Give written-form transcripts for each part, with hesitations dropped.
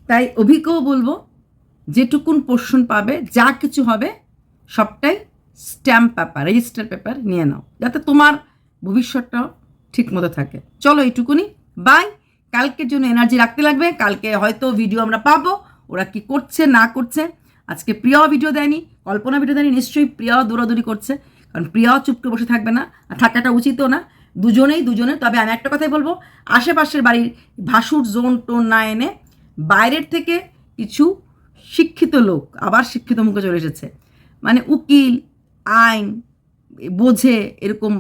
তাই অভিকেও বলবো, যেটুকুন পোর্শন পাবে, যা কিছু হবে সবটাই স্ট্যাম্প পেপার, রেজিস্টার পেপার নিয়ে নাও, যাতে তোমার ভবিষ্যৎটাও ঠিক মতো থাকে। চলো এইটুকুনি, বাই। কালকের জন্য এনার্জি রাখতে লাগবে, কালকে হয়তো ভিডিও আমরা পাবো ওরা কি করছে না করছে। আজকে প্রিয়াও ভিডিও দেয়নি, কল্পনা ভিডিও দেয়নি, নিশ্চয়ই প্রিয়াও দৌড়াদৌড়ি করছে, কারণ প্রিয়াও চুপ করে বসে থাকবে না, আর থাকাটা উচিতও না, দুজনের। তবে আমি একটা কথাই বলবো, আশেপাশের বাড়ির ভাসুর জোন টোন না এনে বাইরের থেকে কিছু শিক্ষিত লোক আবার শিক্ষিত মুখে চলে এসেছে, মানে উকিল, আইন বোঝে, এরকম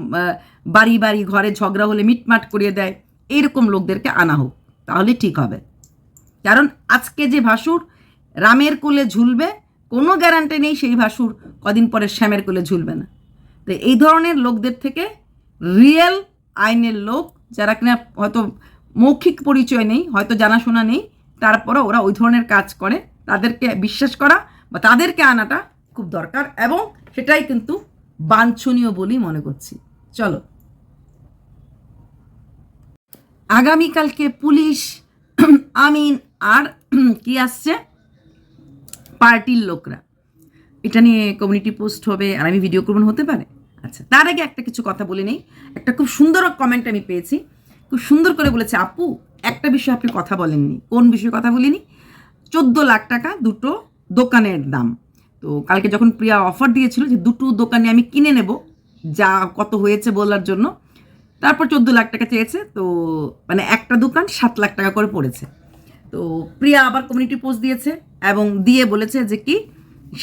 বাড়ি বাড়ি ঘরে ঝগড়া হলে মিটমাট করিয়ে দেয়, এইরকম লোকদেরকে আনা হোক, তাহলে ঠিক হবে। কারণ আজকে যে ভাসুর রামের কোলে ঝুলবে, কোনো গ্যারান্টি নেই সেই ভাসুর কদিন পরে শ্যামের কোলে ঝুলবে না। তো এই ধরনের লোকদের থেকে রিয়েল আইনের লোক, যারা কিনা হয়তো মৌখিক পরিচয় নেই, হয়তো জানাশোনা নেই, তারপরে ওরা ওই ধরনের কাজ করে, তাদেরকে বিশ্বাস করা বা তাদেরকে আনাটা খুব দরকার, এবং সেটাই কিন্তু বাঞ্ছনীয় বলেই মনে করছি। চলো, আগামীকালকে পুলিশ, আমিন আর কি আসছে, পার্টির লোকরা, এটা নিয়ে কমিউনিটি পোস্ট হবে আর আমি ভিডিও করবো, হতে পারে। আচ্ছা, তার আগে একটা কিছু কথা বলে নেই। একটা খুব সুন্দর কমেন্ট আমি পেয়েছি, খুব সুন্দর করে বলেছে, আপু একটা বিষয় আপনি কথা বলেননি। কোন বিষয়ে কথা বলিনি? 14 লাখ টাকা দুটো দোকানের দাম। তো কালকে যখন প্রিয়া অফার দিয়েছিল যে দুটো দোকানে আমি কিনে নেব, যা কত হয়েছে বলার জন্য, তারপর 14 লাখ টাকা চেয়েছে, তো মানে একটা দোকান 7 লাখ টাকা করে পড়েছে। তো প্রিয়া আবার কমিউনিটি পোস্ট দিয়েছে এবং দিয়ে বলেছে যে কি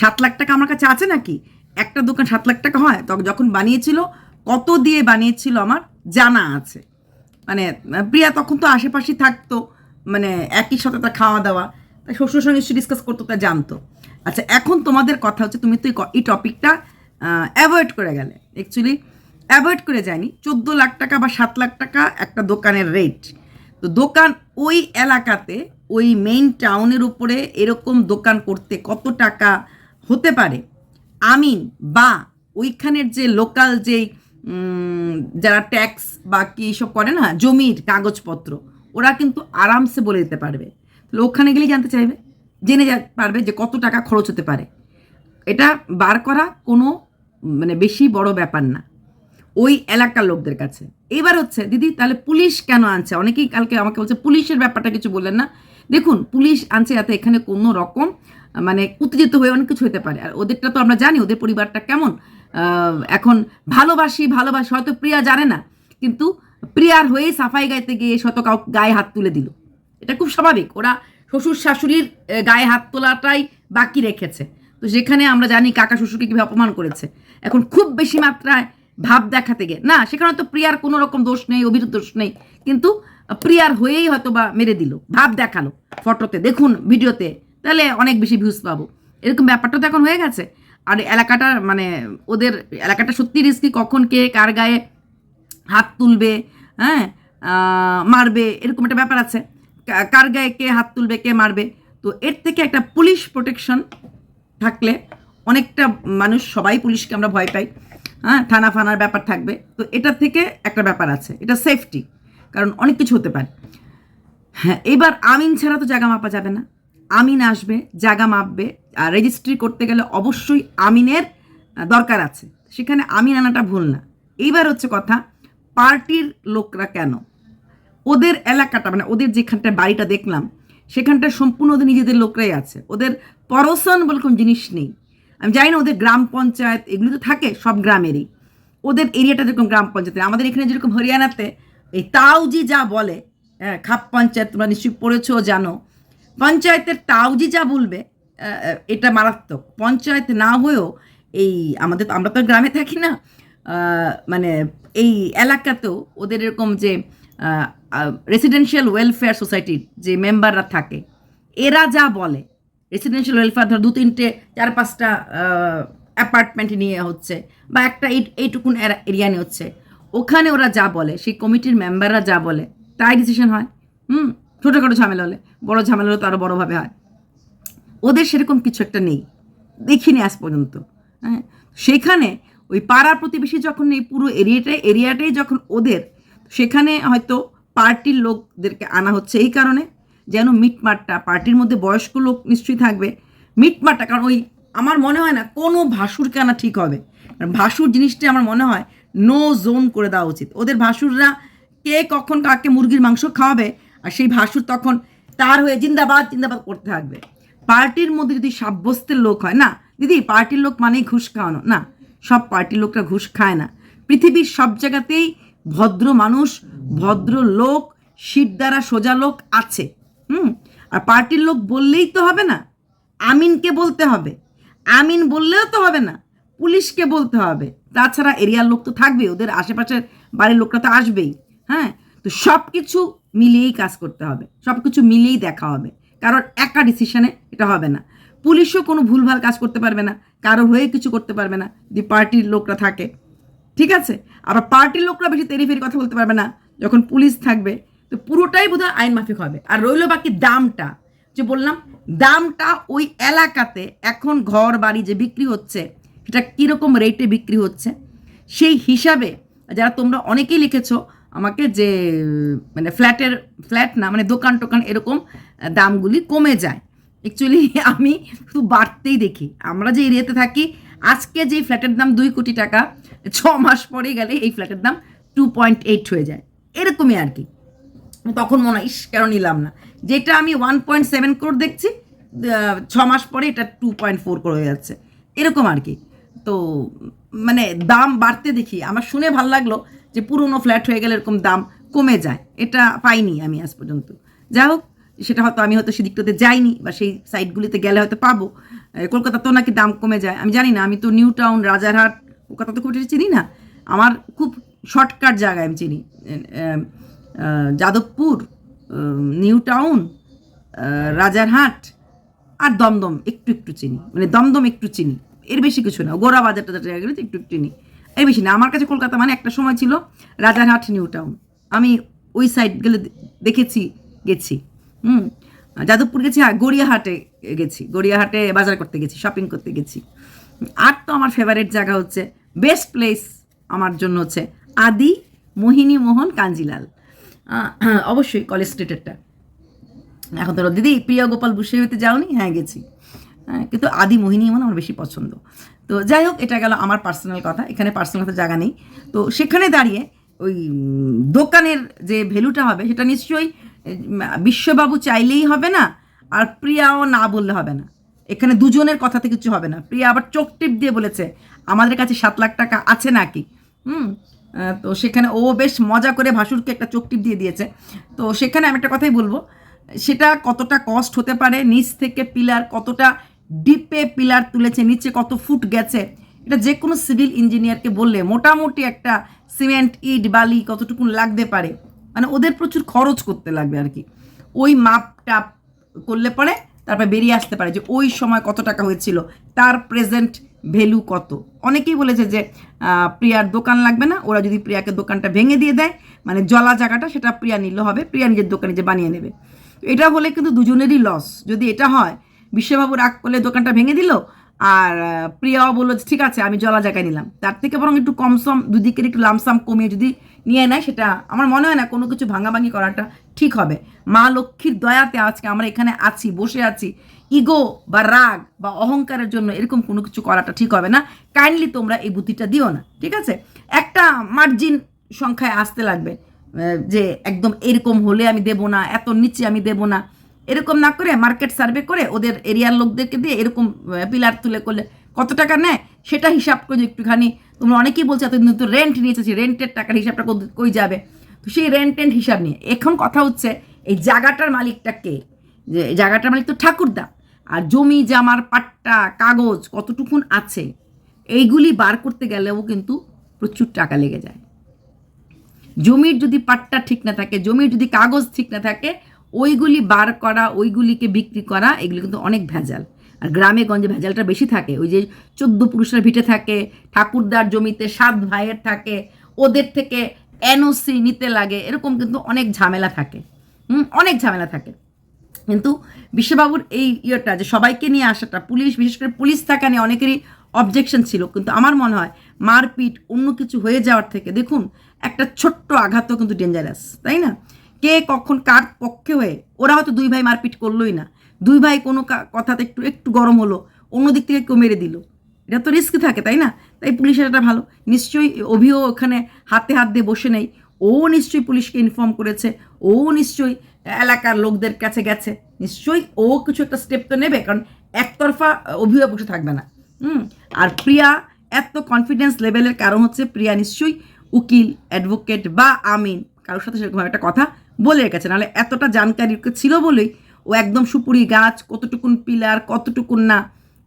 7 লাখ টাকা আমার কাছে আছে নাকি, একটা দোকান 7 লাখ টাকা হয়? তখন যখন বানিয়েছিল কত দিয়ে বানিয়েছিল আমার জানা আছে। মানে প্রিয়া তখন তো আশেপাশে থাকতো, মানে একই সাথে তার খাওয়া দাওয়া, তাই শ্বশুরের সঙ্গে নিশ্চয়ই ডিসকাস করতো, তা জানতো। আচ্ছা, এখন তোমাদের কথা হচ্ছে, তুমি তো এই টপিকটা অ্যাভয়েড করে গেলে। অ্যাকচুয়ালি অ্যাভয়েড করে যায়নি, 14 লাখ টাকা বা 7 লাখ টাকা একটা দোকানের রেট। তো দোকান ওই এলাকাতে, ওই মেইন টাউনের উপরে এরকম দোকান করতে কত টাকা হতে পারে, আমিন বা ওইখানের যে লোকাল যে যারা ট্যাক্স বা কি সব করে না, জমির কাগজপত্র, ওরা কিন্তু আরামসে বলে দিতে পারবে। তাহলে ওখানে গেলেই জানতে চাইবে, জেনে পারবে যে কত টাকা খরচ হতে পারে। এটা বার করা কোনো মানে বেশি বড় ব্যাপার না ওই এলাকার লোকদের কাছে। এইবার হচ্ছে, দিদি তাহলে পুলিশ কেন আনছে? অনেকেই কালকে আমাকে বলছে পুলিশের ব্যাপারটা কিছু বললেন না। দেখুন, পুলিশ আনছে যাতে এখানে কোনো রকম মানে উত্তেজিত হয়ে অনেক কিছু হতে পারে, আর ওদেরটা তো আমরা জানি ওদের পরিবারটা কেমন। এখন ভালোবাসি হয়তো প্রিয়া জানে না, কিন্তু প্রিয়ার হয়েই সাফাই গাইতে গিয়ে শত কাউ গায়ে হাত তুলে দিল, এটা খুব স্বাভাবিক। ওরা শ্বশুর শাশুড়ির গায়ে হাত তোলাটাই বাকি রেখেছে, তো যেখানে আমরা জানি কাকা শ্বশুরকে কীভাবে অপমান করেছে, এখন খুব বেশি মাত্রায় ভাব দেখাতে গিয়ে না, সেখানে তো প্রিয়ার কোনো রকম দোষ নেই, অভিযোগ দোষ নেই, কিন্তু প্রিয়ার হয়েই হয়তো বা মেরে দিল, ভাব দেখালো ফটোতে, দেখুন ভিডিওতে, তাহলে অনেক বেশি ভিউজ পাবো, এরকম ব্যাপারটা তো এখন হয়ে গেছে। আর এলাকাটা মানে ওদের এলাকাটা সত্যি রিস্কি, কখন কে কার গায়ে হাত তুলবে, হ্যাঁ মারবে, এরকম একটা ব্যাপার আছে, কার গায়ে কে হাত তুলবে কে মারবে। তো এর থেকে একটা পুলিশ প্রোটেকশন থাকলে অনেকটা মানুষ, সবাই পুলিশকে আমরা ভয় পাই, হ্যাঁ থানা ফানার ব্যাপার থাকবে, তো এটার থেকে একটা ব্যাপার আছে, এটা সেফটি, কারণ অনেক কিছু হতে পারে। হ্যাঁ, এবার আমিন ছাড়া তো জায়গা মাপা যাবে না, আমিন আসবে জায়গা মাপবে, আর রেজিস্ট্রি করতে গেলে অবশ্যই আমিনের দরকার আছে, সেখানে আমিন আনাটা ভুল না। এইবার হচ্ছে কথা, পার্টির লোকরা কেন, ওদের এলাকাটা মানে ওদের যেখানটায় বাড়িটা দেখলাম সেখানটায় সম্পূর্ণ ওদের নিজেদের লোকরাই আছে, ওদের পরশন বলে কোনো জিনিস নেই। আমি জানি না ওদের গ্রাম পঞ্চায়েত এগুলো তো থাকে সব গ্রামেরই, ওদের এরিয়াটা যেরকম গ্রাম পঞ্চায়েত, আমাদের এখানে যেরকম হরিয়ানাতে এই তাউজি যা বলে, হ্যাঁ খাপ পঞ্চায়েত তোমরা নিশ্চয়ই পড়েছো জানো, পঞ্চায়েতের তাউজি যা বলবে এটা মারাত্মক। পঞ্চায়েত না হয়েও এই আমাদের, আমরা তো গ্রামে থাকি না, মানে এই এলাকাতেও ওদের এরকম যে রেসিডেন্সিয়াল ওয়েলফেয়ার সোসাইটির যে মেম্বাররা থাকে, এরা যা বলে, রেসিডেন্সিয়াল ওয়েলফেয়ার ধর 2-3টে 4-5টা অ্যাপার্টমেন্ট নিয়ে হচ্ছে, বা একটা এইটুকুন এরিয়া নিয়ে হচ্ছে, ওখানে ওরা যা বলে, সেই কমিটির মেম্বাররা যা বলে তাই ডিসিশন হয়। ছোটোখাটো ঝামেলা হলে, বড় ঝামেলা হলে তো আরও বড়োভাবে হয়। ওদের সেরকম কিছু একটা নেই, দেখিনি আজ পর্যন্ত। হ্যাঁ, সেখানে ওই পাড়া প্রতিবেশী যখন এই পুরো এরিয়াটাই যখন ওদের, সেখানে হয়তো পার্টির লোকদেরকে আনা হচ্ছে এই কারণে যেন মিটমাটটা, পার্টির মধ্যে বয়স্ক লোক নিশ্চয়ই থাকবে, মিটমাটটা, কারণ ওই আমার মনে হয় না কোনো ভাসুরকে আনা ঠিক হবে। কারণ ভাসুর জিনিসটা আমার মনে হয় নো জোন করে দেওয়া উচিত। ওদের ভাসুররা কে কখন কাকে মুরগির মাংস খাওয়াবে, আর সেই ভাসুর তখন তার হয়ে জিন্দাবাদ জিন্দাবাদ করতে থাকবে। পার্টির মধ্যে যদি সাব্যস্তের লোক হয়, না দিদি পার্টির লোক মানেই ঘুষ খাওয়ানো, না, সব পার্টির লোকরা ঘুষ খায় না। পৃথিবীর সব জায়গাতেই ভদ্র মানুষ, ভদ্র লোক, শির দ্বারা সোজা লোক আছে। আর পার্টির লোক বললেই তো হবে না, আমিনকে বলতে হবে, আমিন বললেও তো হবে না, পুলিশকে বলতে হবে, তাছাড়া এরিয়ার লোক তো থাকবেই, ওদের আশেপাশের বাড়ির লোকরা তো আসবেই। হ্যাঁ, তো সব কিছু মিলিয়েই কাজ করতে হবে, সব কিছু মিলিয়েই দেখা হবে, কারণ একা ডিসিশনে এটা হবে না। পুলিশও কোনো ভুলভাল কাজ করতে পারবে না, কারো হয়ে কিছু করতে পারবে না যদি পার্টির লোকরা থাকে, ঠিক আছে। আবার পার্টির লোকরা বেশি তেরি কথা বলতে পারবে না যখন পুলিশ থাকবে। তো পুরোটাই বোধহয় আইন মাফিক হবে। আর রইল বাকি দামটা, যে বললাম দামটা ওই এলাকাতে এখন ঘর বাড়ি যে বিক্রি হচ্ছে সেটা কীরকম রেটে বিক্রি হচ্ছে সেই হিসাবে, যারা তোমরা অনেকেই লিখেছো আমাকে যে মানে ফ্ল্যাট না মানে দোকান টোকান এরকম দামগুলি কমে যায়। অ্যাকচুয়ালি আমি শুধু বাড়তেই দেখি। আমরা যে এরিয়াতে থাকি, আজকে যে ফ্ল্যাটের দাম 2 কোটি টাকা, 6 মাস পরে গেলে এই ফ্ল্যাটের দাম 2.8 হয়ে যায়, এরকমই আর কি। তখন মনে হয় ইস কেন নিলাম না, যেটা আমি 1.7 করোড় দেখছি 6 মাস পরে এটা 2.4 করোড় হয়ে যাচ্ছে, এরকম আর কি। তো মানে দাম বাড়তে দেখি, আমার শুনে ভালো লাগলো যে পুরনো ফ্ল্যাট হয়ে গেলে এরকম দাম কমে যায়, এটা পাইনি আমি আজ পর্যন্ত। যাই হোক, সেটা হয়তো সেদিকটাতে যাইনি, বা সেই সাইটগুলিতে গেলে হয়তো পাবো। কলকাতাতেও নাকি দাম কমে যায়, আমি জানি না, আমি তো নিউ টাউন, রাজারহাট, কলকাতা তো খুব চিনি না, আমার খুব শর্টকাট জায়গায় আমি চিনি, যাদবপুর, নিউ টাউন, রাজারহাট আর দমদম একটু চিনি, মানে দমদম একটু চিনি, এর বেশি কিছু না। গোড়া বাজারটা জায়গাগুলো একটু চিনি, এর বেশি না। আমার কাছে কলকাতা মানে একটা সময় ছিল রাজারহাট, নিউ টাউন, আমি ওই সাইড গেলে দেখেছি, গেছি। যাদবপুর গেছি, গড়িয়াহাটে গেছি, গড়িয়াহাটে বাজার করতে গেছি, শপিং করতে গেছি। আর তো আমার ফেভারিট জায়গা হচ্ছে, বেস্ট প্লেস আমার জন্য হচ্ছে আদি মোহিনী মোহন কাঞ্জিলাল, অবশ্যই কলেজ স্ট্রিটেরটা। এখন তো দিদি প্রিয়া গোপাল বুসে হইতে যাওনি? হ্যাঁ গেছি, কিন্তু আদি মোহিনী মোহন আমার বেশি পছন্দ। তো যাই হোক, এটা গেল আমার পার্সোনাল কথা, এখানে পার্সোনাল কথা জায়গা নেই। তো সেখানে দাঁড়িয়ে ওই দোকানের যে ভ্যালুটা হবে সেটা নিশ্চয়ই বিশ্ববাবু চাইলেই হবে না, আর প্রিয়াও না বললে হবে না। এখানে দুজনের কথাতে কিছু হবে না। প্রিয়া আবার চোখ টিপ দিয়ে বলেছে আমাদের কাছে 7 লাখ টাকা আছে নাকি। তো সেখানে ও বেশ মজা করে ভাসুরকে একটা চোখ টিপ দিয়ে দিয়েছে। তো সেখানে আমি একটা কথাই বলবো, সেটা কতটা কস্ট হতে পারে, নিচ থেকে পিলার কতটা ডিপে পিলার তুলেছে, নিচে কত ফুট গেছে, এটা যে কোনো সিভিল ইঞ্জিনিয়ারকে বললে মোটামুটি একটা সিমেন্ট ইট বালি কতটুকু লাগতে পারে, মানে ওদের প্রচুর খরচ করতে লাগবে আর কি। ওই মাপটা করলে পরে তারপরে বেরিয়ে আসতে পারে যে ওই সময় কত টাকা হয়েছিল, তার প্রেজেন্ট ভ্যালু কত। অনেকেই বলেছে যে প্রিয়ার দোকান লাগবে না, ওরা যদি প্রিয়াকে দোকানটা ভেঙে দিয়ে দেয়, মানে জলা জায়গাটা সেটা প্রিয়া নিলে হবে, প্রিয়া নিজের দোকানে যে বানিয়ে নেবে। এটা হলে কিন্তু দুজনেরই লস। যদি এটা হয়, বিশ্ববাবু রাগ করলে দোকানটা ভেঙে দিল, আর প্রিয়াও বললো ঠিক আছে আমি জলা জায়গায় নিলাম, তার থেকে বরং একটু কমসম দুদিকের একটু লামসাম কমিয়ে যদি নিয়ে নেয়, সেটা আমার মনে হয় না কোনো কিছু ভাঙাভাঙি করাটা ঠিক হবে। মা লক্ষ্মীর দয়াতে আজকে আমরা এখানে আছি, বসে আছি, ইগো বা রাগ বা অহংকারের জন্য এরকম কোনো কিছু করাটা ঠিক হবে না। কাইন্ডলি তোমরা এই বুদ্ধিটা দিও না, ঠিক আছে। একটা মার্জিন সংখ্যায় আসতে লাগবে, যে একদম এরকম হলে আমি দেবো না, এত নিচে আমি দেবো না, এরকম না করে মার্কেট সার্ভে করে ওদের এরিয়ার লোকদেরকে দিয়ে এরকম পিলার তুলে করলে কত টাকা নেয় সেটা হিসাব করে একটুখানি। তোমরা অনেকেই বলছো এতদিন তো রেন্ট নিয়েছি, রেন্টের টাকার হিসাবটা কই যাবে, তো সেই রেন্ট হিসাব নিয়ে এখন কথা হচ্ছে এই জায়গাটার মালিকটা কে, যে জায়গাটার মালিক তো ঠাকুরদা, আর জমি জামার পাট্টা কাগজ কতটুকুন আছে এইগুলি বার করতে গেলেও কিন্তু প্রচুর টাকা লেগে যায়। জমির যদি পাট্টা ঠিক না থাকে, জমির যদি কাগজ ঠিক না থাকে, ওইগুলি বার করা, ওইগুলিকে বিক্রি করা, এগুলি কিন্তু অনেক ভেজাল। আর গ্রামে গঞ্জে ভেজালটা বেশি থাকে। ওই যে 14 পুরুষের ভিটে থাকে, ঠাকুরদার জমিতে 7 ভাইয়ের থাকে, ওদের থেকে এনওসি নিতে লাগে, এরকম কিন্তু অনেক ঝামেলা থাকে, অনেক ঝামেলা থাকে। কিন্তু বিশ্ববাবুর এই ইয়েটা যে সবাইকে নিয়ে আসাটা, পুলিশ বিশেষ করে পুলিশ থাকা নিয়ে অনেকেরই অবজেকশন ছিল, কিন্তু আমার মনে হয় মারপিট অন্য কিছু হয়ে যাওয়ার থেকে, দেখুন একটা ছোট্ট আঘাতও কিন্তু ডেঞ্জারাস, তাই না? কে কখন কার পক্ষে হয়ে, ওরা হয়তো দুই ভাই মারপিট করলোই না, দুই ভাই কোনো কথাতে একটু একটু গরম হলো, অন্য দিক থেকে কেউ মেরে দিল, এটা তো রিস্ক থাকে, তাই না? তাই পুলিশের এটা ভালো, নিশ্চয়ই অভিও ওখানে হাতে হাত দিয়ে বসে নেই, ও নিশ্চয়ই পুলিশকে ইনফর্ম করেছে, ও নিশ্চয়ই এলাকার লোকদের কাছে গেছে, নিশ্চয়ই ও কিছু একটা স্টেপ তো নেবে, কারণ একতরফা অভিও বসে থাকবে না। আর প্রিয়া এত কনফিডেন্স লেভেলের কারণ হচ্ছে প্রিয়া নিশ্চয়ই উকিল, অ্যাডভোকেট বা আমিন কারোর সাথে সেরকম একটা কথা বলে রেখেছে, নাহলে এতটা জানকারি ছিল বলেই ও একদম সুপুরি গাছ, কতটুকুন পিলার কতটুকুন না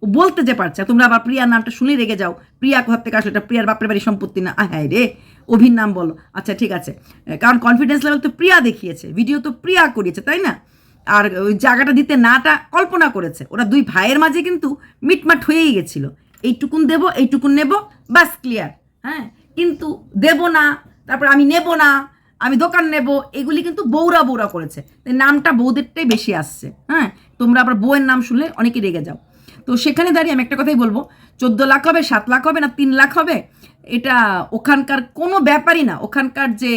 ও বলতে যে পারছে। তোমরা আবার প্রিয়ার নামটা শুনে রেগে যাও, প্রিয়া কোথা থেকে আসলে, এটা প্রিয়ার বাপের বাড়ির সম্পত্তি না। হ্যাঁ রে, অভির নাম বলো, আচ্ছা ঠিক আছে, কারণ কনফিডেন্স লেভেল তো প্রিয়া দেখিয়েছে, ভিডিও তো প্রিয়া করিয়েছে, তাই না? আর ওই জায়গাটা দিতে নাটা কল্পনা করেছে, ওরা দুই ভাইয়ের মাঝে কিন্তু মিটমাট হয়েই গেছিলো, এইটুকুন দেবো এইটুকুন নেব, বাস ক্লিয়ার। হ্যাঁ, কিন্তু দেব না, তারপর আমি নেব না, আমি দোকান নেব, এগুলি কিন্তু বউরা বউরা করেছে, নামটা বউদেরটাই বেশি আসছে। হ্যাঁ, তোমরা আবার বউয়ের নাম শুনলে অনেকে রেগে যাও। তো সেখানে দাঁড়িয়ে আমি একটা কথাই বলবো, 14 লাখ হবে, 7 লাখ হবে না 3 লাখ হবে, এটা ওখানকার কোনো ব্যাপারই না। ওখানকার যে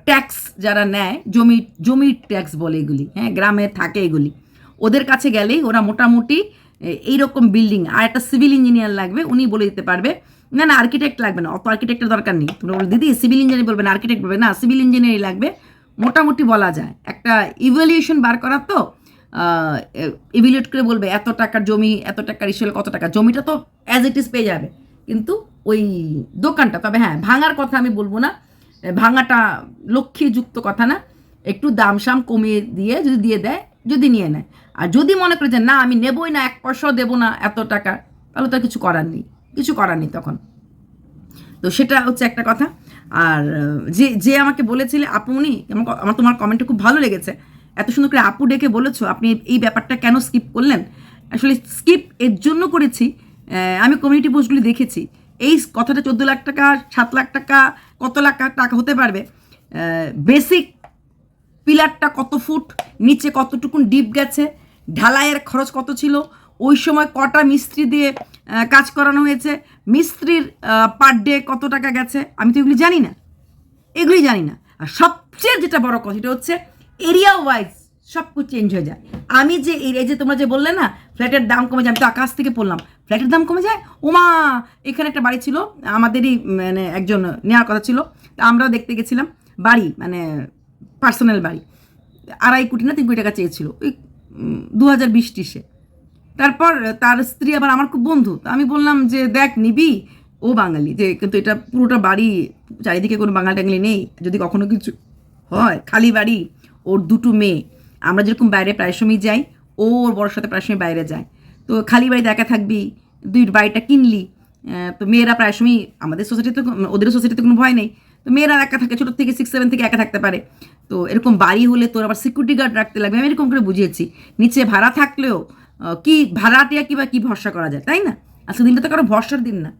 ট্যাক্স যারা নেয়, জমির ট্যাক্স বলে এগুলি, হ্যাঁ, গ্রামে থাকে এগুলি, ওদের কাছে গেলেই ওরা মোটামুটি এইরকম বিল্ডিং, আর একটা সিভিল ইঞ্জিনিয়ার লাগবে, উনি বলে দিতে পারবে। না না, আর্কিটেক্ট লাগবে না, অত আর্কিটেক্টের দরকার নেই। তোমরা বলো দিদি সিভিল ইঞ্জিনিয়ার বলবে না, আর্কিটেক্ট বলবে না, সিভিল ইঞ্জিনিয়ারই লাগবে। মোটামুটি বলা যায় একটা ইভ্যালুয়েশন বার করার, তো ইভ্যালুয়েট করে বলবে এত টাকার জমি, এত টাকার ইস্যুলে কত টাকা, জমিটা তো অ্যাজ ইট ইজ পেয়ে যাবে, কিন্তু ওই দোকানটা, তবে হ্যাঁ ভাঙার কথা আমি বলবো না, ভাঙাটা লক্ষ্মীযুক্ত কথা না, একটু দাম সাম কমিয়ে দিয়ে যদি দিয়ে দেয়, যদি নিয়ে নেয়। আর যদি মনে করে যে না আমি নেবই না, 1 পয়সাও দেবো না এত টাকা, তাহলে তো কিছু করার নেই, কিছু করার নেই তখন। তো সেটা হচ্ছে একটা কথা। আর যে আমাকে বলেছিলে আপুনি, আমার তোমার কমেন্টটা খুব ভালো লেগেছে, এত সুন্দর করে আপু ডেকে বলেছো, আপনি এই ব্যাপারটা কেন স্কিপ করলেন? আসলে স্কিপ এর জন্য করেছি, আমি কমিউনিটি পোস্টগুলি দেখেছি, এই কথাটা 14 লাখ টাকা, 7 লাখ টাকা, কত লাখ টাকা হতে পারবে, বেসিক পিলারটা কত ফুট, নিচে কতটুকুন ডিপ গেছে, ঢালাইয়ের খরচ কত ছিল, ওই সময় কটা মিস্ত্রি দিয়ে কাজ করানো হয়েছে, মিস্ত্রির পার ডে কত টাকা গেছে, আমি তো এগুলি জানি না, এগুলি জানি না। আর সবচেয়ে যেটা বড় কথা, সেটা হচ্ছে এরিয়া ওয়াইজ সব কিছু চেঞ্জ হয়ে যায়। আমি যে এরিয়া, যে তোমরা যে বললে না ফ্ল্যাটের দাম কমে যায়, আমি তো আকাশ থেকে পড়লাম ফ্ল্যাটের দাম কমে যায়। ওমা, এখানে একটা বাড়ি ছিল আমাদেরই, মানে একজন নেওয়ার কথা ছিল, তা আমরাও দেখতে গেছিলাম, বাড়ি মানে পার্সোনাল বাড়ি, 2.5 কোটি না 3 কোটি টাকা চেয়েছিল, ওই 2020-21। তারপর তার স্ত্রী আবার আমার খুব বন্ধু, তো আমি বললাম যে দেখ নিবি, ও বাঙালি, যে কিন্তু এটা পুরোটা বাড়ি, চারিদিকে কোনো বাঙালি টাঙালি নেই, যদি কখনো কিছু হয়, খালি বাড়ি, ওর 2টো মেয়ে, আমরা যেরকম বাইরে প্রায় সময় যাই, ওর বড়োর সাথে প্রায় সময় বাইরে যায়, তো খালি বাড়িতে একা থাকবি, বাড়িটা কিনলি, তো মেয়েরা প্রায় সময়, আমাদের সোসাইটিতে, ওদের সোসাইটিতে কোনো ভয় নেই, তো মেয়েরা একা থাকে, ছোটোর থেকে 6-7 থেকে একা থাকতে পারে, তো এরকম বাড়ি হলে তোর আবার সিকিউরিটি গার্ড রাখতে লাগবে, আমি এরকম করে বুঝিয়েছি। নিচে ভাড়া থাকলেও কি ভাড়াটিয়া কি ভরসা করা যায়, তাই না? আজকে দিনটা তো কারো ভরসার দিন না।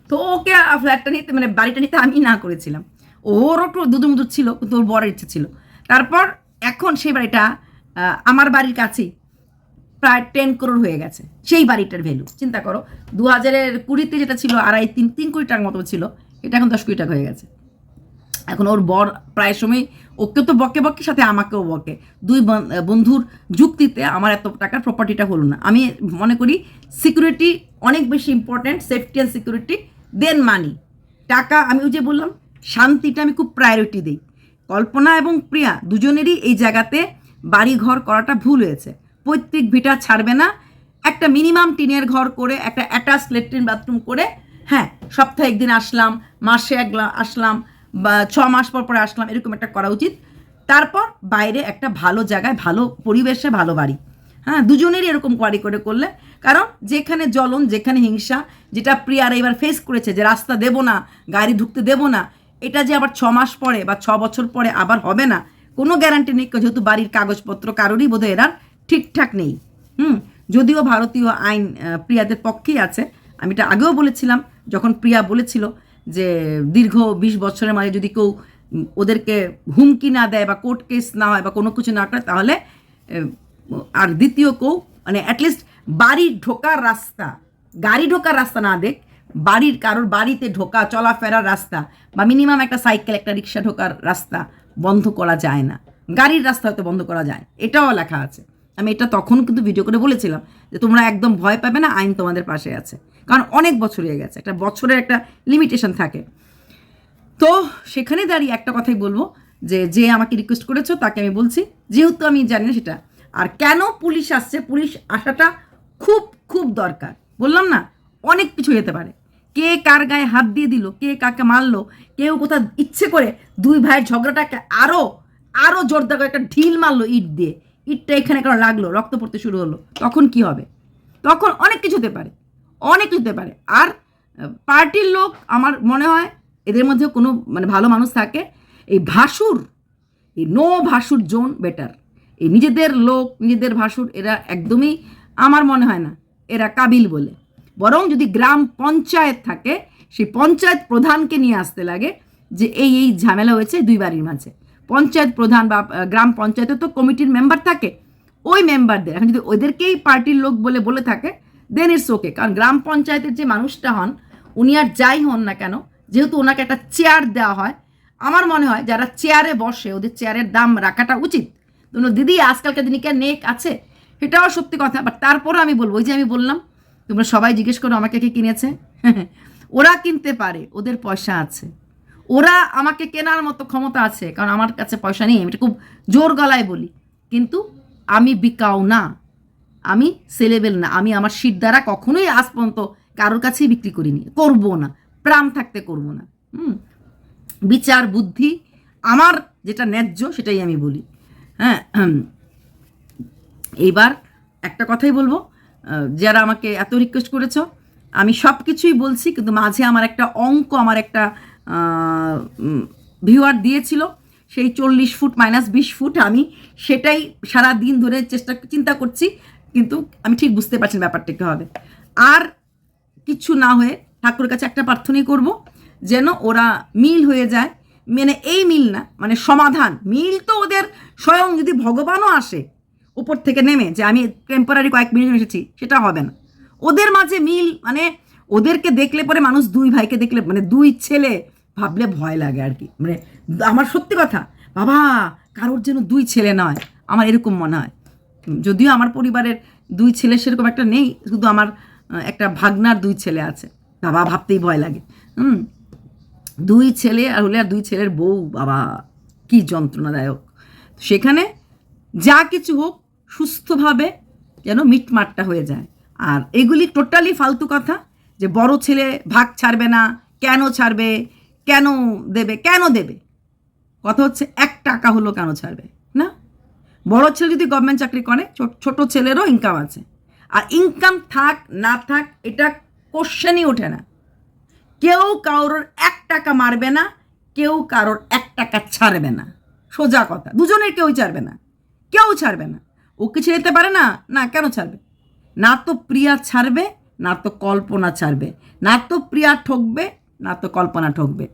তো ওকে ফ্ল্যাটটা নিতে, মানে বাড়িটা নিতে আমি না করেছিলাম, ওর একটু দুদুমুদুর ছিল, কিন্তু ওর বড় ইচ্ছে ছিল। তারপর এখন সেই বাড়িটা আমার বাড়ির কাছেই প্রায় 10 করোড় হয়ে গেছে, সেই বাড়িটার ভ্যালু চিন্তা করো, 2020-তে যেটা ছিল 2.5-3 কোটি টাকার মতো ছিল, এটা এখন 10 কোটি টাকা হয়ে গেছে। এখন ওর বর প্রায় সময় ওকে তো বকে বকে, সাথে আমাকেও বকে, দুই বন্ধুর যুক্তিতে আমার এত টাকার প্রপার্টিটা হলো না। আমি মনে করি সিকিউরিটি অনেক বেশি ইম্পর্ট্যান্ট, সেফটি অ্যান্ড সিকিউরিটি দেন মানি, টাকা। আমি ওই যে বললাম শান্তিটা আমি খুব প্রায়োরিটি দিই। কল্পনা এবং প্রিয়া দুজনেরই এই জায়গাতে বাড়ি ঘর করাটা ভুল হয়েছে, পৈতৃক ভিটা ছাড়বে না, একটা মিনিমাম টিনের ঘর করে, একটা অ্যাটাচ ল্যাট্রিন বাথরুম করে, হ্যাঁ সপ্তাহে একদিন আসলাম, মাসে আসলাম, বা 6 মাস পর পরে আসলাম, এরকম একটা করা উচিত। তারপর বাইরে একটা ভালো জায়গায়, ভালো পরিবেশে, ভালো বাড়ি, হ্যাঁ দুজনেরই এরকম বাড়ি করে করলে, কারণ যেখানে জ্বলন, যেখানে হিংসা, যেটা প্রিয়ারা এবার ফেস করেছে, যে রাস্তা দেবো না, গাড়ি ঢুকতে দেবো না, এটা যে আবার 6 মাস পরে বা 6 বছর পরে আবার হবে না, কোনো গ্যারান্টি নেই, যেহেতু বাড়ির কাগজপত্র কারোরই বোধহয় এরা ঠিকঠাক নেই। যদিও ভারতীয় আইন প্রিয়াদের পক্ষেই আছে, আমি এটা আগেও বলেছিলাম, যখন প্রিয়া বলেছিল যে দীর্ঘ 20 বছরের মাঝে যদি কেউ ওদেরকে হুমকি না দেয় বা কোর্ট কেস না হয় বা কোনো কিছু না করে, তাহলে আর দ্বিতীয় কেউ, মানে অ্যাটলিস্ট বাড়ি ঢোকার রাস্তা, গাড়ি ঢোকার রাস্তা না দেখ, বাড়ির কারোর বাড়িতে চলাফেরার রাস্তা, বা মিনিমাম একটা সাইকেল, একটা রিক্সা ঢোকার রাস্তা বন্ধ করা যায় না। গাড়ির রাস্তা হয়তো বন্ধ করা যায়, এটাও লেখা আছে। আমি এটা তখন কিন্তু ভিডিও করে বলেছিলাম যে তোমরা একদম ভয় পাবে না, আইন তোমাদের পাশে আছে, কারণ অনেক বছর হয়ে গেছে, একটা বছরের একটা লিমিটেশন থাকে। তো সেখানে দাঁড়িয়ে একটা কথাই বলবো, যে আমাকে রিকোয়েস্ট করেছো তাকে আমি বলছি, যেহেতু আমি জানি না সেটা, আর কেন পুলিশ আসছে, পুলিশ আসাটা খুব খুব দরকার। বললাম না, অনেক কিছু যেতে পারে, কে কার গায়ে হাত দিয়ে দিল, কে কাকে মারলো, কেউ কোথাও ইচ্ছে করে দুই ভাইয়ের ঝগড়াটাকে আরও আরও জোরদার করে একটা ঢিল মারলো ইট দিয়ে, ইটটা এখানে কারো লাগলো, রক্ত পড়তে শুরু হলো, তখন কি হবে? তখন অনেক কিছু হতে পারে, অনেক কিছু হতে পারে। আর পার্টির লোক আমার মনে হয় এদের মধ্যে কোনো মানে ভালো মানুষ থাকে, এই ভাসুর, এই নো ভাসুর জোন বেটার। এই নিজেদের লোক, নিজেদের ভাসুর, এরা একদমই আমার মনে হয় না এরা কাবিল বলে। বরং যদি গ্রাম পঞ্চায়েত থাকে, সেই পঞ্চায়েত প্রধানকে নিয়ে আসতে লাগে যে এই এই ঝামেলা হয়েছে দুই বাড়ির মাঝে। পঞ্চায়েত প্রধান বা গ্রাম পঞ্চায়েতে তো কমিটির মেম্বার থাকে, ওই মেম্বারদের এখন যদি ওদেরকেই পার্টির লোক বলে বলে থাকে, দেন ইটস ওকে। কারণ গ্রাম পঞ্চায়েতের যে মানুষটা হন, উনি আর যাই হন না কেন, যেহেতু ওনাকে একটা চেয়ার দেওয়া হয়, আমার মনে হয় যারা চেয়ারে বসে ওদের চেয়ারের দাম রাখাটা উচিত। তোমরা দিদি আজকালকার দিনে কি নেক আছে, সেটাও সত্যি কথা। বাট তারপরও আমি বলবো, ওই যে আমি বললাম, তোমরা সবাই জিজ্ঞেস করো আমাকে কে কিনেছে, ওরা কিনতে পারে, ওদের পয়সা আছে, ওরা আমাকে কেনার মতো ক্ষমতা আছে, কারণ আমার কাছে পয়সা নেই, আমি এটা খুব জোর গলায় বলি। কিন্তু আমি বিকাও না, আমি সেলেবেল না, আমি আমার শীত দ্বারা কখনোই আজ পর্যন্ত কারোর কাছেই বিক্রি করিনি, করবো না, প্রাণ থাকতে করবো না। বিচার বুদ্ধি আমার যেটা ন্যায্য সেটাই আমি বলি। হ্যাঁ, এইবার একটা কথাই বলবো, যারা আমাকে এত রিকোয়েস্ট করেছো, আমি সব কিছুই বলছি, কিন্তু মাঝে আমার একটা অঙ্ক, আমার একটা ভিউয়ার দিয়েছিল, সেই 40 ফুট মাইনাস 20 ফুট, আমি সেটাই সারা দিন ধরে চিন্তা করছি, কিন্তু আমি ঠিক বুঝতে পারছি ব্যাপারটা কী হবে। আর কিছু না হয়ে ঠাকুরের কাছে একটা প্রার্থনাই করব, যেন ওরা মিল হয়ে যায়। মানে এই মিল না, মানে সমাধান। মিল তো ওদের স্বয়ং যদি ভগবানও আসে উপর থেকে নেমে, যে আমি টেম্পোরারি কয়েক মিনিট এসেছি, সেটা হবে না। ওদের মাঝে মিল মানে ওদেরকে দেখলে পরে মানুষ, দুই ভাইকে দেখলে মানে দুই ছেলে ভাবলে ভয় লাগে আর কি। মানে আমার সত্যি কথা, বাবা কারোর যেন দুই ছেলে নয়, আমার এরকম মনে হয়। যদিও আমার পরিবারের দুই ছেলে সেরকম একটা নেই, শুধু আমার একটা ভাগনার দুই ছেলে আছে, বাবা ভাবতেই ভয় লাগে। দুই ছেলে আর হলে আর দুই ছেলের বউ, বাবা কি যন্ত্রণাদায়ক। সেখানে যা কিছু হোক সুস্থভাবে যেন মিটমাটটা হয়ে যায়। আর এগুলি টোটালি ফালতু কথা, যে বড় ছেলে ভাগ ছাড়বে না, কেন ছাড়বে, কেন দেবে, কেন দেবে, কথা হচ্ছে 1 টাকা হলো কেন ছাড়বে না। বড় ছেলে যদি গভর্নমেন্ট চাকরি করে, ছোট ছেলেরও ইনকাম আছে, আর ইনকাম থাক না থাক এটা কোশ্চেনই ওঠে না। কেউ কারোর 1 টাকা মারবে না, কেউ কারোর 1 টাকা ছাড়বে না, সোজা কথা। দুজনের কেউই ছাড়বে না, কেউ ছাড়বে না। ওকে ছেড়ে দিতে পারে না, না কেন ছাড়বে? না তো প্রিয়া ছাড়বে, না তো কল্পনা ছাড়বে, না তো প্রিয়া ঠকবে, না তো কল্পনা ঠকবে।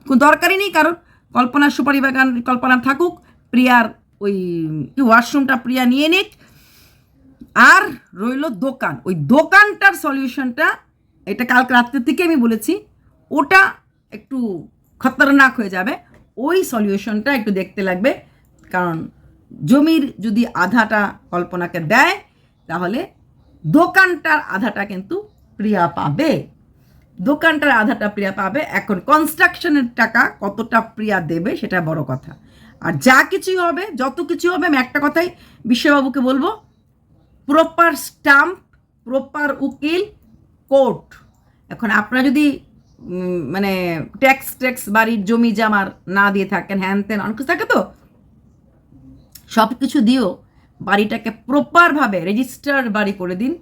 কোনো দরকারই নেই কারণ কল্পনার সুপারি বাগান কল্পনা থাকুক, প্রিয়ার ওই ওয়াশরুমটা প্রিয়া নিয়ে নিক, আর রইল দোকান। ওই দোকানটার সলিউশনটা, এটা কালকে রাত্রের থেকে আমি বলেছি, ওটা একটু খতরনাক হয়ে যাবে। ওই সলিউশনটা একটু দেখতে লাগবে, কারণ জমির যদি আধাটা কল্পনাকে দেয়, তাহলে দোকানটার আধাটা কিন্তু প্রিয়া পাবে, দোকানটার আধাটা প্রিয়া পাবে। এখন কনস্ট্রাকশনের টাকা কতটা প্রিয়া দেবে সেটা বড় কথা। আর যা কিছুই হবে, যত কিছু হবে, আমি একটা কথাই বিশ্ববাবুকে বলবো, প্রপার স্টাম্প, প্রপার উকিল, কোর্ট। এখন আপনারা যদি মানে ট্যাক্স বাড়ির জমি জামার না দিয়ে থাকেন, হ্যান ত্যান অনেক কিছু থাকে, তো সব কিছু দিয়েও বাড়িটাকে প্রপারভাবে রেজিস্টার বাড়ি করে দিন।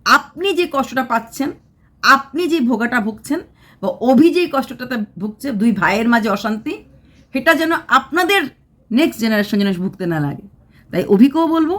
আপনি যে কষ্টটা পাচ্ছেন, আপনি যে ভোগাটা ভুগছেন, বা অভি যেই কষ্টটাতে ভুগছে, দুই ভাইয়ের মাঝে অশান্তি, সেটা যেন আপনাদের নেক্সট জেনারেশন যেন ভুগতে না লাগে। তাই অভিকেও বলবো,